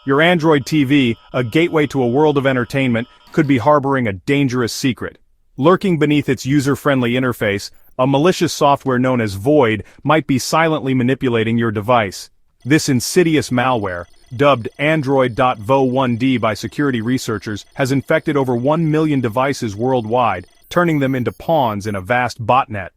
Your Android TV, a gateway to a world of entertainment, could be harboring a dangerous secret. Lurking beneath its user-friendly interface, a malicious software known as Void might be silently manipulating your device. This insidious malware, dubbed Android.vo1D by security researchers, has infected over 1 million devices worldwide, turning them into pawns in a vast botnet.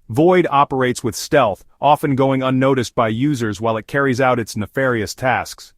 Void operates with stealth, often going unnoticed by users while it carries out its nefarious tasks.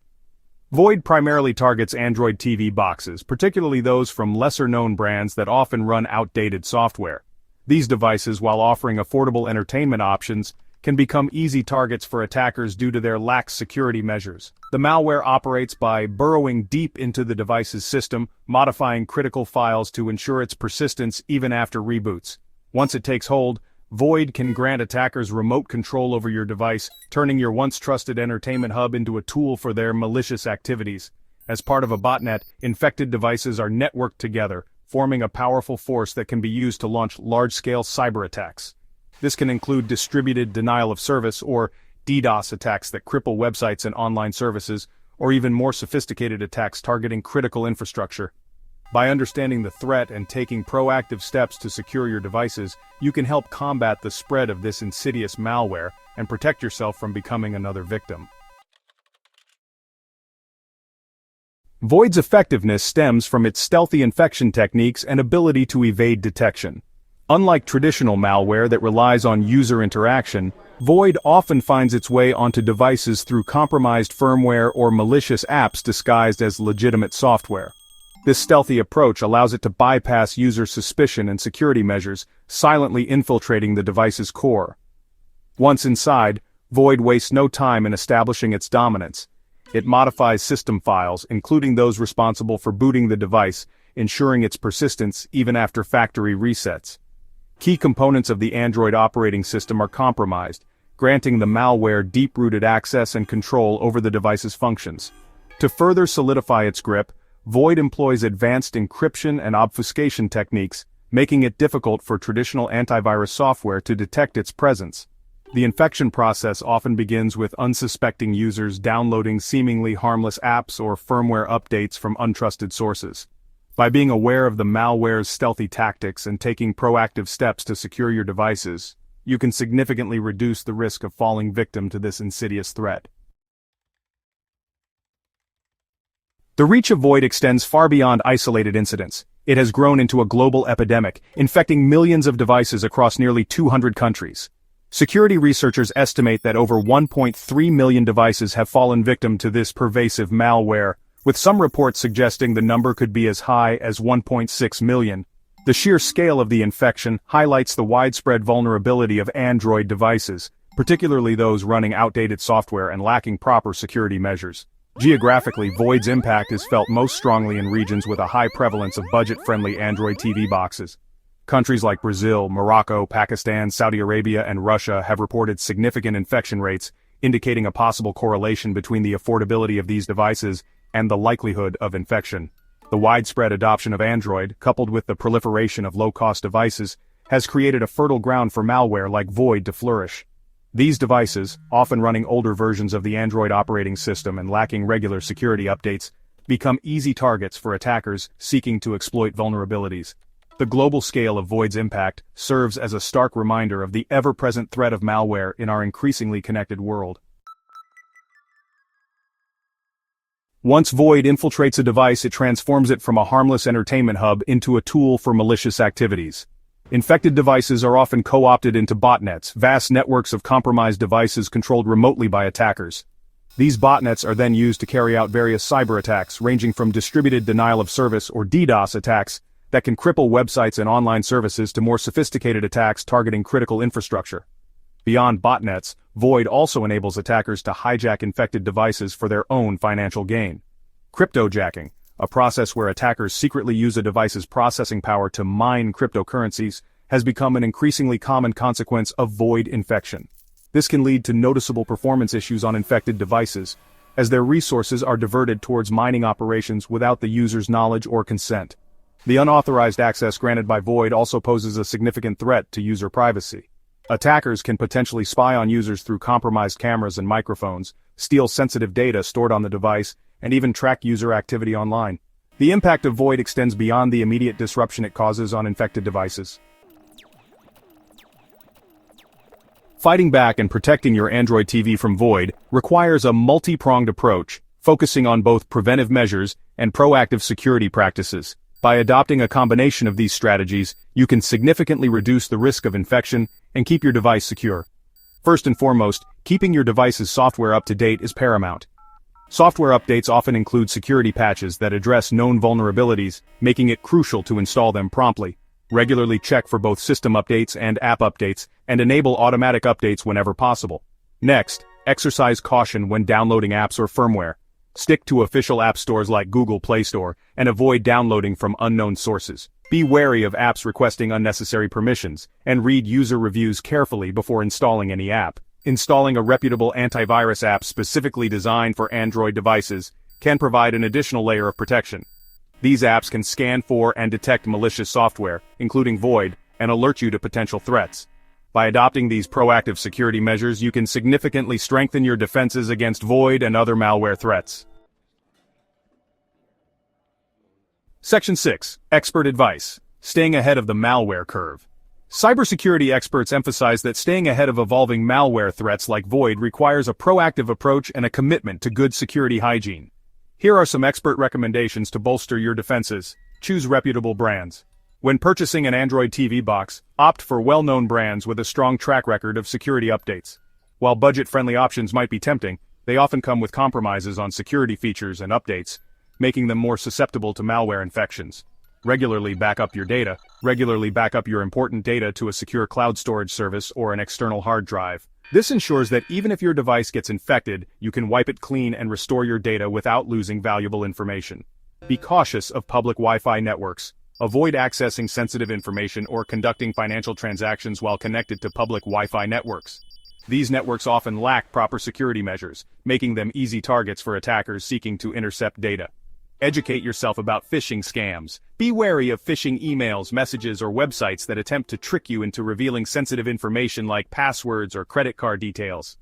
Void primarily targets Android TV boxes, particularly those from lesser-known brands that often run outdated software. These devices, while offering affordable entertainment options, can become easy targets for attackers due to their lax security measures. The malware operates by burrowing deep into the device's system, modifying critical files to ensure its persistence even after reboots. Once it takes hold, Void can grant attackers remote control over your device, turning your once trusted entertainment hub into a tool for their malicious activities. As part of a botnet, infected devices are networked together, forming a powerful force that can be used to launch large-scale cyber attacks. This can include distributed denial of service or DDoS attacks that cripple websites and online services, or even more sophisticated attacks targeting critical infrastructure. By understanding the threat and taking proactive steps to secure your devices, you can help combat the spread of this insidious malware and protect yourself from becoming another victim. Void's effectiveness stems from its stealthy infection techniques and ability to evade detection. Unlike traditional malware that relies on user interaction, Void often finds its way onto devices through compromised firmware or malicious apps disguised as legitimate software. This stealthy approach allows it to bypass user suspicion and security measures, silently infiltrating the device's core. Once inside, Void wastes no time in establishing its dominance. It modifies system files, including those responsible for booting the device, ensuring its persistence even after factory resets. Key components of the Android operating system are compromised, granting the malware deep-rooted access and control over the device's functions. To further solidify its grip, Void employs advanced encryption and obfuscation techniques, making it difficult for traditional antivirus software to detect its presence. The infection process often begins with unsuspecting users downloading seemingly harmless apps or firmware updates from untrusted sources. By being aware of the malware's stealthy tactics and taking proactive steps to secure your devices, you can significantly reduce the risk of falling victim to this insidious threat. The reach of Void extends far beyond isolated incidents. It has grown into a global epidemic, infecting millions of devices across nearly 200 countries. Security researchers estimate that over 1.3 million devices have fallen victim to this pervasive malware, with some reports suggesting the number could be as high as 1.6 million. The sheer scale of the infection highlights the widespread vulnerability of Android devices, particularly those running outdated software and lacking proper security measures. Geographically, Void's impact is felt most strongly in regions with a high prevalence of budget-friendly Android TV boxes. Countries like Brazil, Morocco, Pakistan, Saudi Arabia, and Russia have reported significant infection rates, indicating a possible correlation between the affordability of these devices and the likelihood of infection. The widespread adoption of Android, coupled with the proliferation of low-cost devices, has created a fertile ground for malware like Void to flourish. These devices, often running older versions of the Android operating system and lacking regular security updates, become easy targets for attackers seeking to exploit vulnerabilities. The global scale of Void's impact serves as a stark reminder of the ever-present threat of malware in our increasingly connected world. Once Void infiltrates a device, it transforms it from a harmless entertainment hub into a tool for malicious activities. Infected devices are often co-opted into botnets, vast networks of compromised devices controlled remotely by attackers. These botnets are then used to carry out various cyber attacks, ranging from distributed denial of service or DDoS attacks that can cripple websites and online services to more sophisticated attacks targeting critical infrastructure. Beyond botnets, Void also enables attackers to hijack infected devices for their own financial gain. Cryptojacking, a process where attackers secretly use a device's processing power to mine cryptocurrencies, has become an increasingly common consequence of Void infection. This can lead to noticeable performance issues on infected devices, as their resources are diverted towards mining operations without the user's knowledge or consent. The unauthorized access granted by Void also poses a significant threat to user privacy. Attackers can potentially spy on users through compromised cameras and microphones, steal sensitive data stored on the device, and even track user activity online. The impact of Void extends beyond the immediate disruption it causes on infected devices. Fighting back and protecting your Android TV from Void requires a multi-pronged approach, focusing on both preventive measures and proactive security practices. By adopting a combination of these strategies, you can significantly reduce the risk of infection and keep your device secure. First and foremost, keeping your device's software up to date is paramount. Software updates often include security patches that address known vulnerabilities, making it crucial to install them promptly. Regularly check for both system updates and app updates, and enable automatic updates whenever possible. Next, exercise caution when downloading apps or firmware. Stick to official app stores like Google Play Store, and avoid downloading from unknown sources. Be wary of apps requesting unnecessary permissions, and read user reviews carefully before installing any app. Installing a reputable antivirus app specifically designed for Android devices can provide an additional layer of protection. These apps can scan for and detect malicious software, including Void, and alert you to potential threats. By adopting these proactive security measures, you can significantly strengthen your defenses against Void and other malware threats. Section 6. Expert Advice. Staying ahead of the malware curve. Cybersecurity experts emphasize that staying ahead of evolving malware threats like Void requires a proactive approach and a commitment to good security hygiene. Here are some expert recommendations to bolster your defenses. Choose reputable brands. When purchasing an Android TV box, opt for well-known brands with a strong track record of security updates. While budget-friendly options might be tempting, they often come with compromises on security features and updates, making them more susceptible to malware infections. Regularly back up your data. Regularly back up your important data to a secure cloud storage service or an external hard drive. This ensures that even if your device gets infected, you can wipe it clean and restore your data without losing valuable information. Be cautious of public Wi-Fi networks. Avoid accessing sensitive information or conducting financial transactions while connected to public Wi-Fi networks. These networks often lack proper security measures, making them easy targets for attackers seeking to intercept data. Educate yourself about phishing scams. Be wary of phishing emails, messages, or websites that attempt to trick you into revealing sensitive information like passwords or credit card details.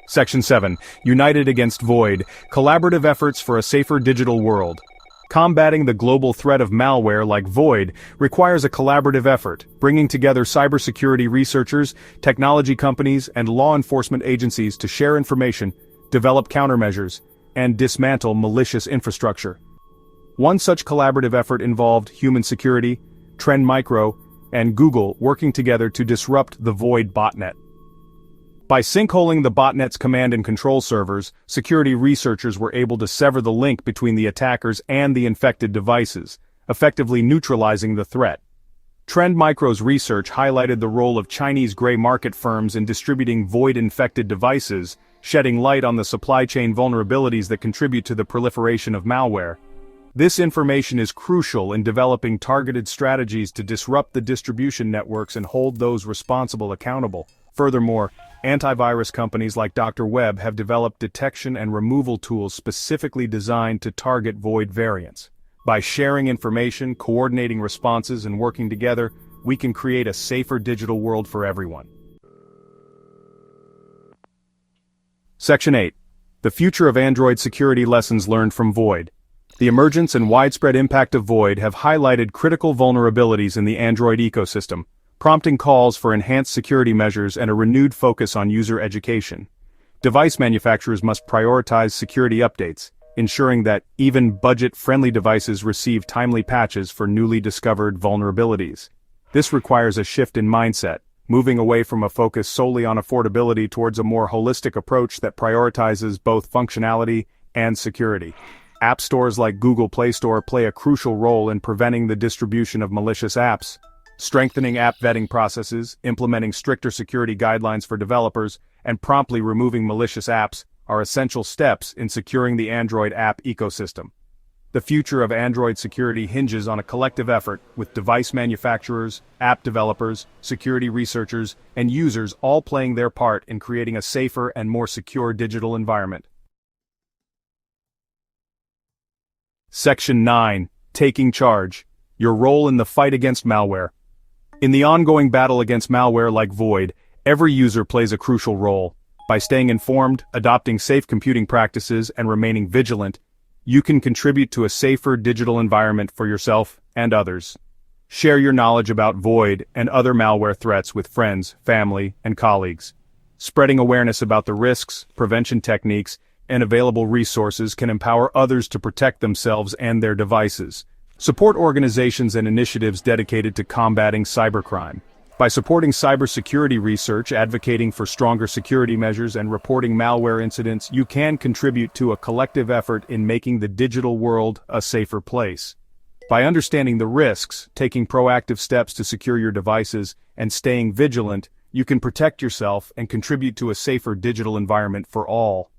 Section 7. United Against Void. Collaborative efforts for a safer digital world. Combating the global threat of malware like Void requires a collaborative effort, bringing together cybersecurity researchers, technology companies, and law enforcement agencies to share information, develop countermeasures, and dismantle malicious infrastructure. One such collaborative effort involved Human Security, Trend Micro, and Google working together to disrupt the Void botnet. By sinkholing the botnet's command and control servers, security researchers were able to sever the link between the attackers and the infected devices, effectively neutralizing the threat. Trend Micro's research highlighted the role of Chinese gray market firms in distributing Void-infected devices, shedding light on the supply chain vulnerabilities that contribute to the proliferation of malware. This information is crucial in developing targeted strategies to disrupt the distribution networks and hold those responsible accountable. Furthermore, antivirus companies like Dr. Web have developed detection and removal tools specifically designed to target Void variants. By sharing information, coordinating responses, and working together, we can create a safer digital world for everyone. Section 8. The Future of Android Security Lessons Learned from Void. The emergence and widespread impact of Void have highlighted critical vulnerabilities in the Android ecosystem, prompting calls for enhanced security measures and a renewed focus on user education. Device manufacturers must prioritize security updates, ensuring that even budget-friendly devices receive timely patches for newly discovered vulnerabilities. This requires a shift in mindset, moving away from a focus solely on affordability towards a more holistic approach that prioritizes both functionality and security. App stores like Google Play Store play a crucial role in preventing the distribution of malicious apps. Strengthening app vetting processes, implementing stricter security guidelines for developers, and promptly removing malicious apps are essential steps in securing the Android app ecosystem. The future of Android security hinges on a collective effort, with device manufacturers, app developers, security researchers, and users all playing their part in creating a safer and more secure digital environment. Section 9. Taking Charge. Your role in the fight against malware. In the ongoing battle against malware like Void, every user plays a crucial role. By staying informed, adopting safe computing practices, and remaining vigilant, you can contribute to a safer digital environment for yourself and others. Share your knowledge about Void and other malware threats with friends, family, and colleagues. Spreading awareness about the risks, prevention techniques, and available resources can empower others to protect themselves and their devices. Support organizations and initiatives dedicated to combating cybercrime. By supporting cybersecurity research, advocating for stronger security measures, and reporting malware incidents, you can contribute to a collective effort in making the digital world a safer place. By understanding the risks, taking proactive steps to secure your devices, and staying vigilant, you can protect yourself and contribute to a safer digital environment for all.